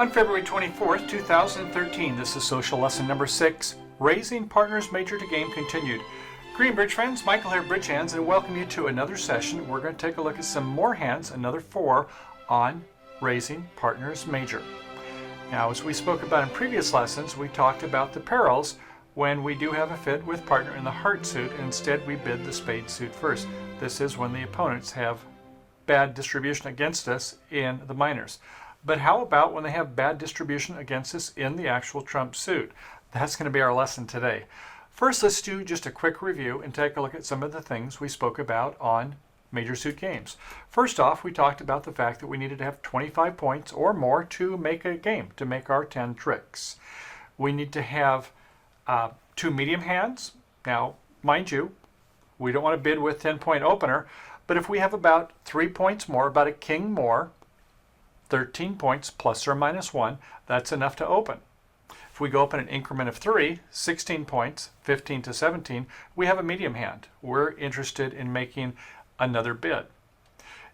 On February 24th, 2013, this is social lesson number 6, Raising Partners Major to Game continued. Green Bridge friends, Michael here, Bridge Hands, and welcome you to another session. We're going to take a look at some more hands, another 4 on Raising Partners Major. Now, as we spoke about in previous lessons, we talked about the perils when we do have a fit with partner in the heart suit, and instead we bid the spade suit first. This is when the opponents have bad distribution against us in the minors. But how about when they have bad distribution against us in the actual trump suit? That's going to be our lesson today. First, let's do just a quick review and take a look at some of the things we spoke about on major suit games. First off, we talked about the fact that we needed to have 25 points or more to make a game, to make our 10 tricks. We need to have 2 medium hands. Now, mind you, we don't want to bid with 10-point opener, but if we have about 3 points more, about a king more, 13 points plus or minus 1, that's enough to open. If we go up in an increment of 3, 16 points, 15 to 17, we have a medium hand. We're interested in making another bid.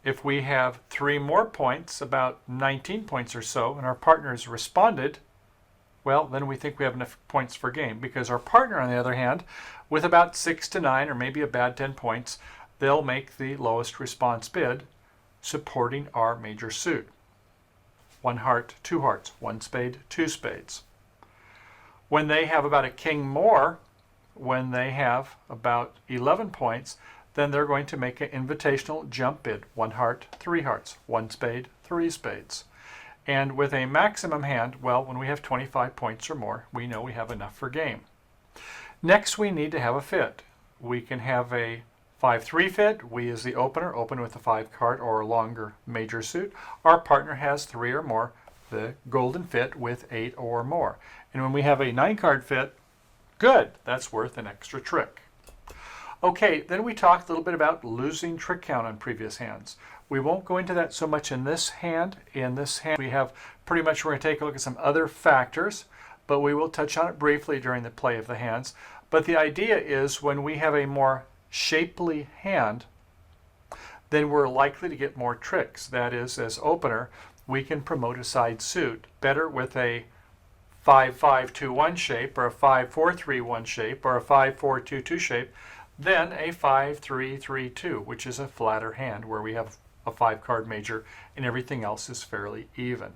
If we have 3 more points, about 19 points or so, and our partner's responded, well, then we think we have enough points for game, because our partner, on the other hand, with about 6 to 9 or maybe a bad 10 points, they'll make the lowest response bid, supporting our major suit. 1 heart, 2 hearts, 1 spade, 2 spades. When they have about a king more, when they have about 11 points, then they're going to make an invitational jump bid. 1 heart, 3 hearts, 1 spade, 3 spades. And with a maximum hand, well, when we have 25 points or more, we know we have enough for game. Next, we need to have a fit. We can have a 5-3 fit. We, as the opener, open with a 5 card or longer major suit. Our partner has 3 or more, the golden fit with 8 or more. And when we have a 9 card fit, good, that's worth an extra trick. Okay, then we talked a little bit about losing trick count on previous hands. We won't go into that so much in this hand. In this hand, we have pretty much, we're going to take a look at some other factors, but we will touch on it briefly during the play of the hands. But the idea is when we have a more shapely hand, then we're likely to get more tricks. That is, as opener, we can promote a side suit better with a 5-5-2-1 shape or a 5-4-3-1 shape or a 5-4-2-2 shape than a 5-3-3-2, which is a flatter hand where we have a 5-card major and everything else is fairly even.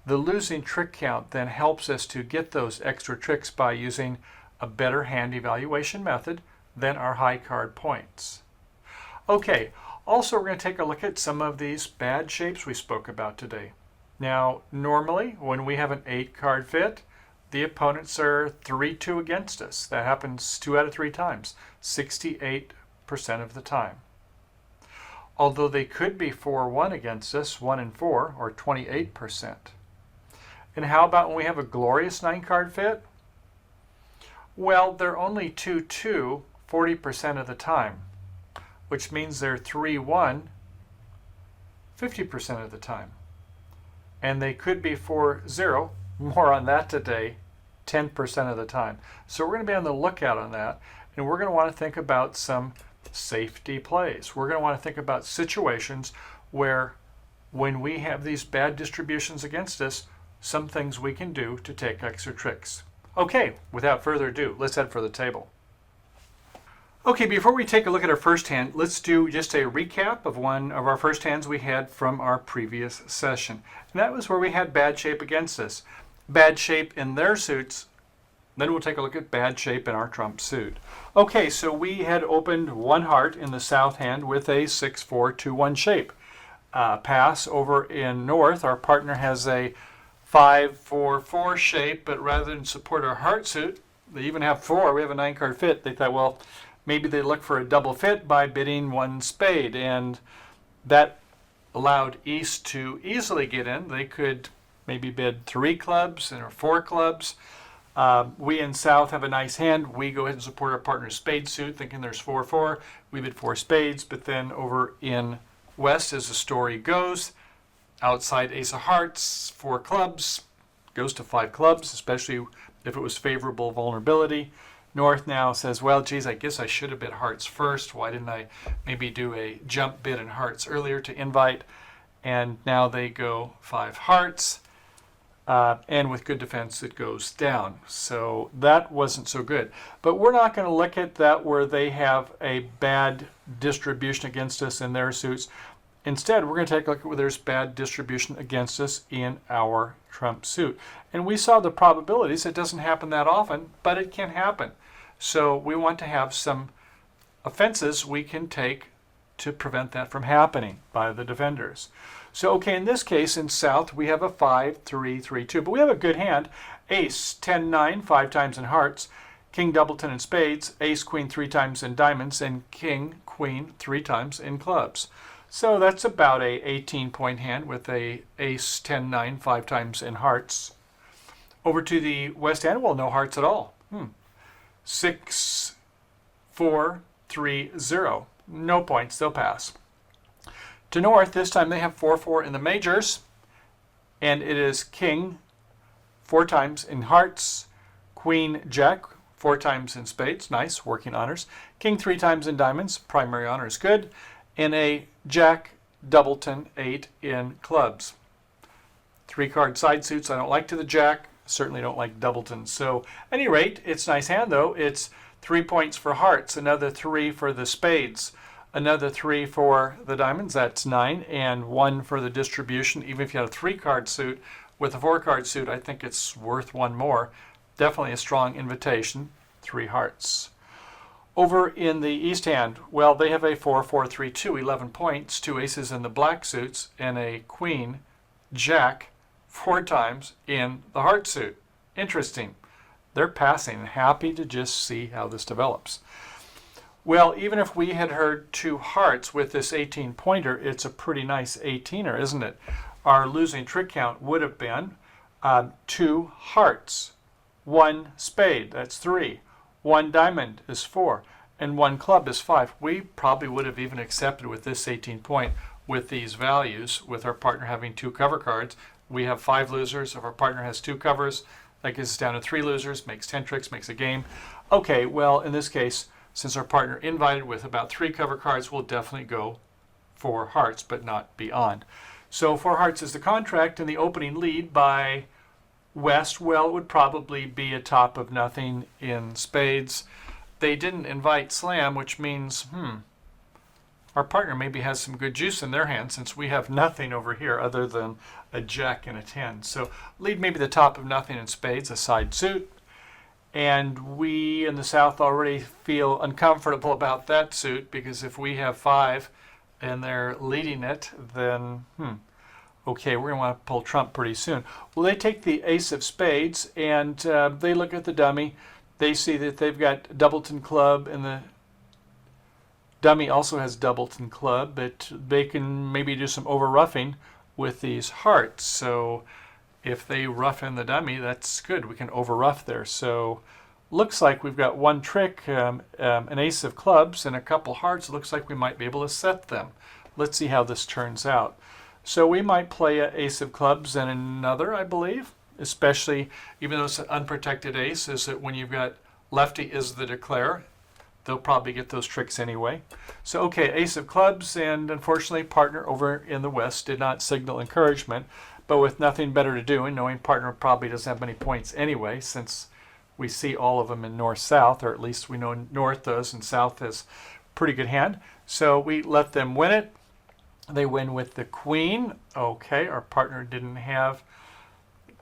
The losing trick count then helps us to get those extra tricks by using a better hand evaluation method than our high card points. Okay, also we're going to take a look at some of these bad shapes we spoke about today. Now, normally when we have an 8 card fit, the opponents are 3-2 against us. That happens 2 out of 3 times, 68% of the time. Although they could be 4-1 against us, 1-4, or 28%. And how about when we have a glorious 9 card fit? Well, they're only 2-2 40% of the time, which means they're 3-1 50% of the time. And they could be 4-0, more on that today, 10% of the time. So we're going to be on the lookout on that, and we're going to want to think about some safety plays. We're going to want to think about situations where when we have these bad distributions against us, some things we can do to take extra tricks. Okay, without further ado, let's head for the table. Okay, before we take a look at our first hand, let's do just a recap of one of our first hands we had from our previous session. And that was where we had bad shape against us. Bad shape in their suits. Then we'll take a look at bad shape in our trump suit. Okay, so we had opened 1 heart in the south hand with a 6-4-2-1 shape. Pass over in north, our partner has a 5-4-4 shape, but rather than support our heart suit, they even have 4. We have a 9 card fit. They thought, well, maybe they look for a double fit by bidding 1 spade, and that allowed East to easily get in. They could maybe bid 3 clubs or 4 clubs. We in South have a nice hand. We go ahead and support our partner's spade suit, thinking there's 4-4. We bid 4 spades, but then over in West, as the story goes, outside ace of hearts, 4 clubs, goes to 5 clubs, especially if it was favorable vulnerability. North now says, well, geez, I guess I should have bid hearts first. Why didn't I maybe do a jump bid in hearts earlier to invite? And now they go 5 hearts. and with good defense, it goes down. So that wasn't so good. But we're not going to look at that where they have a bad distribution against us in their suits. Instead, we're going to take a look at where there's bad distribution against us in our trump suit. And we saw the probabilities. It doesn't happen that often, but it can happen. So we want to have some offenses we can take to prevent that from happening by the defenders. So, okay, in this case, in South, we have a 5-3-3-2, but we have a good hand. Ace, 10-9, 5 times in hearts. King, doubleton in spades. Ace, queen 3 times in diamonds. And king, queen 3 times in clubs. So that's about a 18-point hand with a ace, 10-9, 5 times in hearts. Over to the West End, well, no hearts at all. 6-4-3-0. No points, they'll pass. To North, this time they have 4-4 in the majors, and it is king 4 times in hearts, queen jack 4 times in spades, nice, working honors, king 3 times in diamonds, primary honors, good, and a jack doubleton 8 in clubs. 3-card side suits I don't like to the jack, certainly don't like doubleton. So at any rate, it's a nice hand though. It's 3 points for hearts, another 3 for the spades, another 3 for the diamonds, that's 9, and 1 for the distribution. Even if you had a 3-card suit, with a 4-card suit, I think it's worth 1 more. Definitely a strong invitation, 3 hearts. Over in the East Hand, well, they have a 4-4-3-2, 11 points, 2 aces in the black suits, and a queen, jack, 4 times in the heart suit. Interesting. They're passing. Happy to just see how this develops. Well, even if we had heard 2 hearts with this 18-pointer, it's a pretty nice 18er, isn't it? Our losing trick count would have been 2 hearts, 1 spade, that's 3, 1 diamond is 4, and 1 club is 5. We probably would have even accepted with this 18-point with these values, with our partner having 2 cover cards. We have 5 losers. If our partner has 2 covers, that gets us down to 3 losers, makes 10 tricks, makes a game. Okay, well, in this case, since our partner invited with about 3 cover cards, we'll definitely go for hearts, but not beyond. So 4 hearts is the contract, and the opening lead by West, well, it would probably be a top of nothing in spades. They didn't invite slam, which means, our partner maybe has some good juice in their hand since we have nothing over here other than a jack and a 10. So lead maybe the top of nothing in spades, a side suit. And we in the South already feel uncomfortable about that suit because if we have 5 and they're leading it, then, okay, we're going to want to pull trump pretty soon. Well, they take the ace of spades and they look at the dummy. They see that they've got doubleton club and the dummy also has doubleton club, but they can maybe do some over roughing with these hearts. So if they rough in the dummy, that's good. We can over rough there. So looks like we've got 1 trick, an ace of clubs and a couple hearts. Looks like we might be able to set them. Let's see how this turns out. So we might play an ace of clubs and another, I believe, especially even though it's an unprotected ace, is that when you've got lefty is the declare, they'll probably get those tricks anyway. So, okay, ace of clubs, and unfortunately partner over in the West did not signal encouragement. But with nothing better to do and knowing partner probably doesn't have many points anyway, since we see all of them in North-South, or at least we know North does and South has pretty good hand. So we let them win it. They win with the queen. Okay, our partner didn't have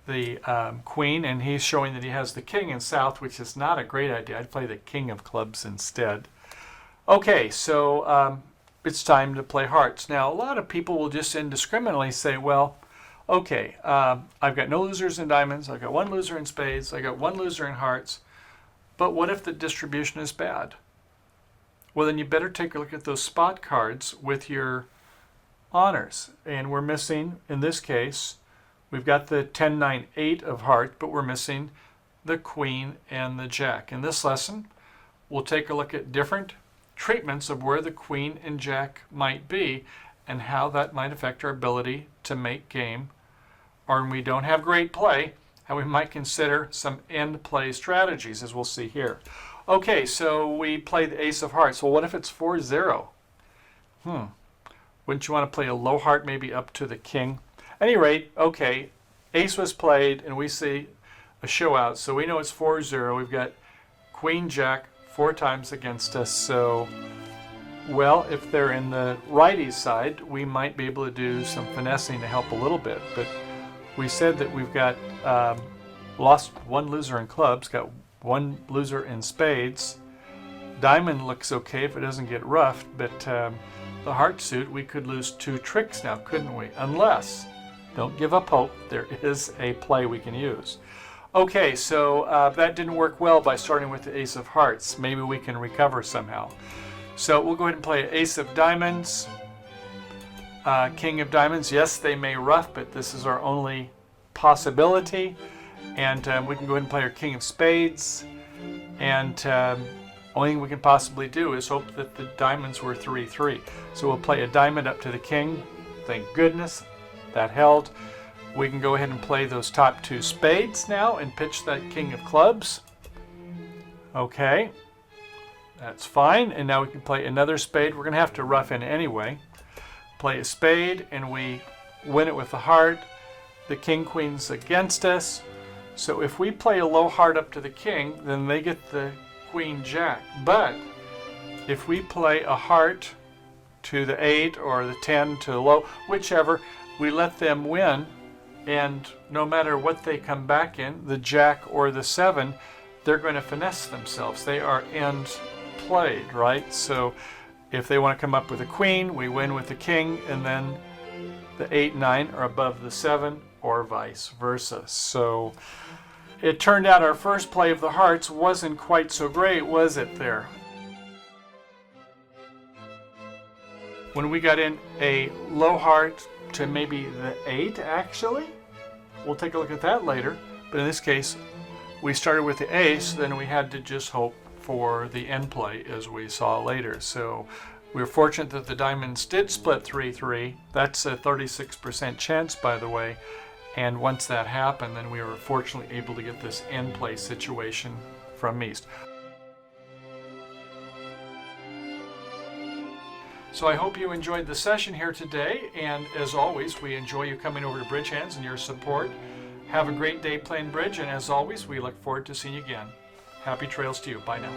the queen, and he's showing that he has the king in South, which is not a great idea. I'd play the king of clubs instead. Okay, so it's time to play hearts. Now, a lot of people will just indiscriminately say, well, okay, I've got no losers in diamonds, I've got 1 loser in spades, I got 1 loser in hearts, but what if the distribution is bad? Well, then you better take a look at those spot cards with your honors. And we're missing, in this case, we've got the 10-9-8 of hearts, but we're missing the queen and the jack. In this lesson, we'll take a look at different treatments of where the queen and jack might be and how that might affect our ability to make game, or when we don't have great play, how we might consider some end play strategies, as we'll see here. Okay, so we play the ace of hearts. Well, what if it's 4-0? Wouldn't you want to play a low heart maybe up to the king? At any rate, okay, ace was played, and we see a show out, so we know it's 4-0. We've got queen jack 4 times against us, so, well, if they're in the righty side, we might be able to do some finessing to help a little bit, but we said that we've got lost 1 loser in clubs, got 1 loser in spades. Diamond looks okay if it doesn't get roughed, but the heart suit, we could lose 2 tricks now, couldn't we? Unless, don't give up hope, there is a play we can use. Okay, so that didn't work well by starting with the ace of hearts. Maybe we can recover somehow. So we'll go ahead and play ace of diamonds, king of diamonds. Yes, they may rough, but this is our only possibility. And we can go ahead and play our king of spades. And only thing we can possibly do is hope that the diamonds were 3-3. So we'll play a diamond up to the king. Thank goodness that held. We can go ahead and play those top 2 spades now and pitch that king of clubs. Okay, that's fine. And now we can play another spade. We're going to have to rough in anyway. Play a spade, and we win it with the heart. The king queen's against us. So if we play a low heart up to the king, then they get the queen jack. But if we play a heart to the 8 or the 10 to the low, whichever, we let them win. And no matter what they come back in, the jack or the 7, they're going to finesse themselves. They are end played, right? So if they want to come up with a queen, we win with the king, and then the 8, 9 are above the 7, or vice versa. So it turned out our first play of the hearts wasn't quite so great, was it there? When we got in a low heart to maybe the 8, actually. We'll take a look at that later. But in this case, we started with the ace, then we had to just hope for the end play as we saw later. So we were fortunate that the diamonds did split 3-3. That's a 36% chance, by the way. And once that happened, then we were fortunately able to get this end play situation from East. So I hope you enjoyed the session here today, and as always, we enjoy you coming over to Bridge Hands and your support. Have a great day playing bridge, and as always, we look forward to seeing you again. Happy trails to you. Bye now.